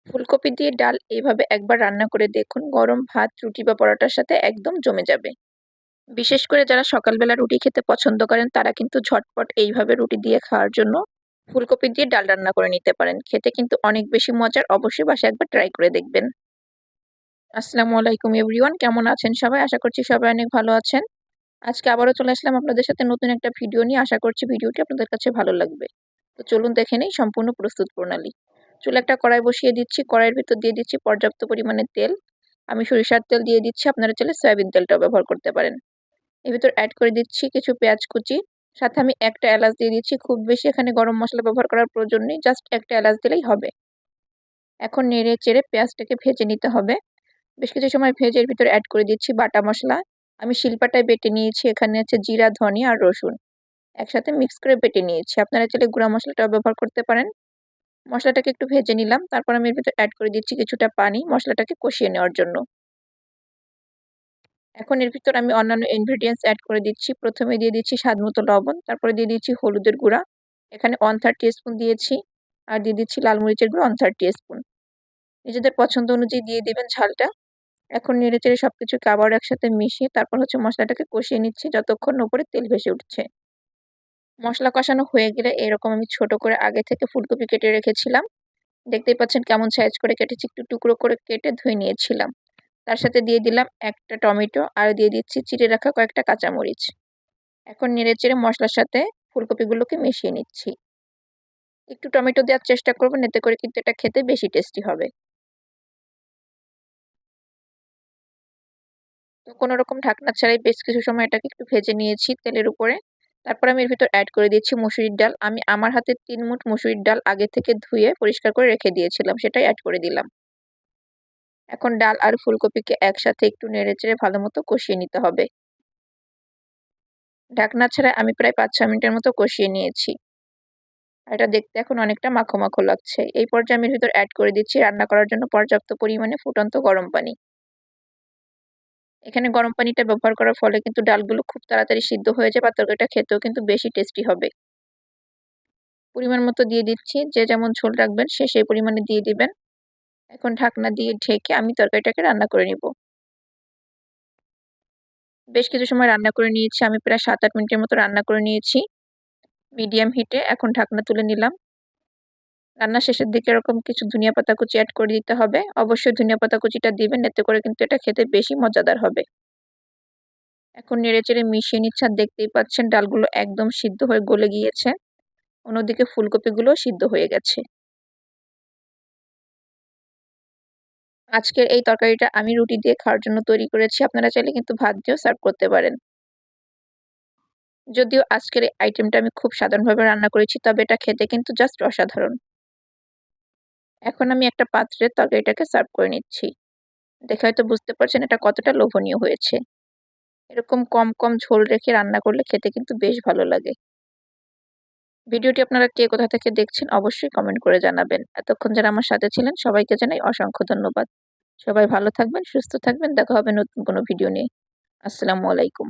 ফুলকপি দিয়ে ডাল এইভাবে একবার রান্না করে দেখুন, গরম ভাত, রুটি বা পরোটার সাথে একদম জমে যাবে। বিশেষ করে যারা সকালবেলা রুটি খেতে পছন্দ করেন তারা কিন্তু ঝটপট এইভাবে রুটি দিয়ে খাওয়ার জন্য ফুলকপি দিয়ে ডাল রান্না করে নিতে পারেন। খেতে কিন্তু অনেক বেশি মজার, অবশ্যই বাসায় একবার ট্রাই করে দেখবেন। আসসালামু আলাইকুম এভরিওয়ান, কেমন আছেন সবাই? আশা করছি সবাই অনেক ভালো আছেন। আজকে আবারও চলে আসলাম আপনাদের সাথে নতুন একটা ভিডিও নিয়ে। আশা করছি ভিডিওটি আপনাদের কাছে ভালো লাগবে। তো চলুন দেখে নেই সম্পূর্ণ প্রস্তুত প্রণালী। চুলে একটা কড়াই বসিয়ে দিচ্ছি, কড়াইয়ের ভিতর দিয়ে দিচ্ছি পর্যাপ্ত পরিমাণে তেল। আমি সরিষার তেল দিয়ে দিচ্ছি, আপনারা চাইলে সয়াবিন তেলটাও ব্যবহার করতে পারেন। এর ভিতর অ্যাড করে দিচ্ছি কিছু পেঁয়াজ কুচি, সাথে আমি একটা এলাচ দিয়ে দিচ্ছি। খুব বেশি এখানে গরম মশলা ব্যবহার করার প্রয়োজন নেই, জাস্ট একটা এলাচ দিলেই হবে। এখন নেড়ে চেড়ে পেঁয়াজটাকে ভেজে নিতে হবে। বেশ কিছু সময় ভেজে এর ভিতরে অ্যাড করে দিচ্ছি বাটা মশলা। আমি শিলপাটায় বেটে নিয়েছি, এখানে আছে জিরা, ধনিয়া আর রসুন একসাথে মিক্স করে বেটে নিয়েছি। আপনারা চাইলে গুঁড়া মশলাটাও ব্যবহার করতে পারেন। মশলাটাকে একটু ভেজে নিলাম, তারপর আমি এর ভিতরে অ্যাড করে দিচ্ছি কিছুটা পানি মশলাটাকে কষিয়ে নেওয়ার জন্য। এখন এর ভিতর আমি অন্যান্য ইনগ্রেডিয়েন্টস অ্যাড করে দিচ্ছি। প্রথমে দিয়ে দিচ্ছি স্বাদমতো লবণ, তারপরে দিয়ে দিচ্ছি হলুদের গুঁড়া, এখানে 1/3 টিস্পুন দিয়েছি। আর দিয়ে দিচ্ছি লাল মরিচের গুঁড়ো 1/3 টিস্পুন। নিজেদের পছন্দ অনুযায়ী দিয়ে দিবেন ঝালটা। এখন নেড়েচেড়ে সবকিছুকে আবার একসাথে মিশিয়ে তারপর মশলাটাকে কষিয়ে নিচ্ছি যতক্ষণ না উপরে তেল ভেসে উঠছে। মশলা কষানো হয়ে গেলে এরকম আমি ছোট করে আগে থেকে ফুলকপি কেটে রেখেছিলাম। দেখতেই পাচ্ছেন কেমন সাইজ করে কেটেছি, একটু টুকরো করে কেটে ধুয়ে নিয়েছিলাম। তার সাথে দিয়ে দিলাম একটা টমেটো আর দিয়ে দিচ্ছি চিড়ে রাখা কয়েকটা কাঁচামরিচ। এখন নেড়েচেড়ে মশলার সাথে ফুলকপিগুলোকে মিশিয়ে নিচ্ছি। একটু টমেটো দেওয়ার চেষ্টা করবেন, এতে করে কিন্তু এটা খেতে বেশি টেস্টি হবে। তো কোনো রকম ঢাকনা ছাড়াই বেশ কিছু সময় এটাকে একটু ভেজে নিয়েছি তেলের উপরে। তারপর আমি এর ভিতর অ্যাড করে দিচ্ছি মুসুরির ডাল। আমি আমার হাতে 3 মুঠ মুসুরির ডাল আগে থেকে ধুয়ে পরিষ্কার করে রেখে দিয়েছিলাম, সেটাই অ্যাড করে দিলাম। এখন ডাল আর ফুলকপিকে একসাথে একটু নেড়েচেড়ে ভালো মতো কষিয়ে নিতে হবে। ঢাকনা ছাড়া আমি প্রায় 5-6 মিনিটের মতো কষিয়ে নিয়েছি। আর এটা দেখতে এখন অনেকটা মাখো মাখো লাগছে। এই পর্যায়ে আমি এর ভিতর অ্যাড করে দিচ্ছি রান্না করার জন্য পর্যাপ্ত পরিমাণে ফুটন্ত গরম পানি। এখানে গরম পানিটা ব্যবহার করার ফলে কিন্তু ডালগুলো খুব তাড়াতাড়ি সিদ্ধ হয়ে যাবে আর তরকারিটা খেতেও কিন্তু বেশি টেস্টি হবে। পরিমাণ মতো দিয়ে দিচ্ছি, যে যেমন ঝোল রাখবেন সে সেই পরিমাণে দিয়ে দিবেন। এখন ঢাকনা দিয়ে ঢেকে আমি তরকারিটাকে রান্না করে নিব। বেশ কিছু সময় রান্না করে নিয়েছি, আমি প্রায় 7-8 মিনিটের মতো রান্না করে নিয়েছি মিডিয়াম হিটে। এখন ঢাকনা তুলে নিলাম। রান্না শেষের দিকে এরকম কিছু ধনিয়া পাতা কুচি অ্যাড করে দিতে হবে। অবশ্যই ধনিয়া পাতা কুচিটা দিবেন, এতে করে কিন্তু এটা খেতে বেশি মজাদার হবে। এখন নেড়েচেড়ে মিশিয়ে নিচ্ছে, আর দেখতেই পাচ্ছেন ডালগুলো একদম সিদ্ধ হয়ে গলে গিয়েছে। অন্যদিকে ফুলকপিগুলো সিদ্ধ হয়ে গেছে। আজকের এই তরকারিটা আমি রুটি দিয়ে খাওয়ার জন্য তৈরি করেছি, আপনারা চাইলে কিন্তু ভাত দিয়েও সার্ভ করতে পারেন। যদিও আজকের এই আইটেমটা আমি খুব সাধারণভাবে রান্না করেছি, তবে এটা খেতে কিন্তু জাস্ট অসাধারণ। এখন আমি একটা পাত্রে তরকারিটাকে সার্ভ করে নিচ্ছি। দেখে হয়তো বুঝতে পারছেন এটা কতটা লোভনীয় হয়েছে। এরকম কম কম ঝোল রেখে রান্না করলে খেতে কিন্তু বেশ ভালো লাগে। ভিডিওটি আপনারা কে কোথা থেকে দেখছেন অবশ্যই কমেন্ট করে জানাবেন। এতক্ষণ যারা আমার সাথে ছিলেন সবাইকে জানাই অসংখ্য ধন্যবাদ। সবাই ভালো থাকবেন, সুস্থ থাকবেন। দেখা হবে নতুন কোনো ভিডিও নিয়ে। আসসালামু আলাইকুম।